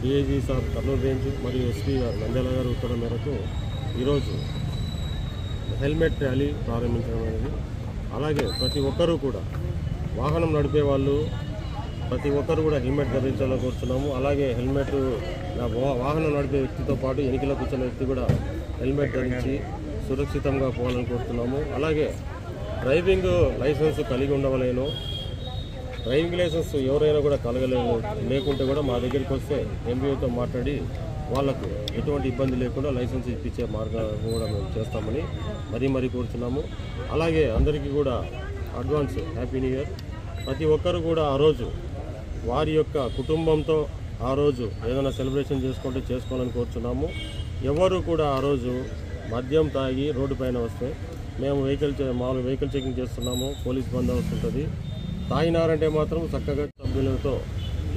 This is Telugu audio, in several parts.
డిఐజీ సార్ కర్నూలు రేంజ్ మరియు ఎస్పీ గారు నంద్యాల గారు ఉత్తర్వుల మేరకు ఈరోజు హెల్మెట్ ర్యాలీ ప్రారంభించడం అనేది, అలాగే ప్రతి ఒక్కరూ కూడా వాహనం నడిపే వాళ్ళు ప్రతి ఒక్కరు కూడా హెల్మెట్ ధరించాలని కోరుతున్నాము. అలాగే హెల్మెట్ వాహనం నడిపే వ్యక్తితో పాటు ఎన్నికల కూర్చున్న వ్యక్తి కూడా హెల్మెట్ ధరించి సురక్షితంగా పోవాలని కోరుతున్నాము. అలాగే డ్రైవింగ్ లైసెన్స్ కలిగి ఉండవలేను. డ్రైవింగ్ లైసెన్స్ ఎవరైనా కూడా లేకుంటే కూడా మా దగ్గరికి వస్తే ఎంబీఓతో మాట్లాడి వాళ్లకు ఎటువంటి ఇబ్బంది లేకుండా లైసెన్స్ ఇప్పించే మార్గాలు కూడా మేము చేస్తామని మరీ కోరుతున్నాము. అలాగే అందరికీ కూడా అడ్వాన్స్ హ్యాపీ న్యూ ఇయర్. ప్రతి ఒక్కరు కూడా ఆ రోజు వారి యొక్క కుటుంబంతో ఆ రోజు ఏదైనా సెలబ్రేషన్ చేసుకోవాలని కోరుతున్నాము. ఎవరు కూడా ఆ రోజు మద్యం తాగి రోడ్డు పైన వస్తే మేము వెహికల్ చెకింగ్ చేస్తున్నాము. పోలీస్ బందోబస్తు ఉంటుంది. తాగినారంటే మాత్రం చక్కగా సభ్యులతో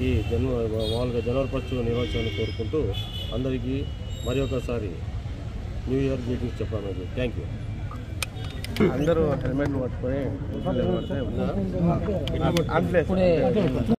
ఈ జనవరి 1 నిర్వహించాలని కోరుకుంటూ అందరికీ మరి ఒకసారి న్యూ ఇయర్ గ్రీటింగ్స్ చెప్పాను. Thank you. అందరూ హెల్మెట్ పట్టుకొని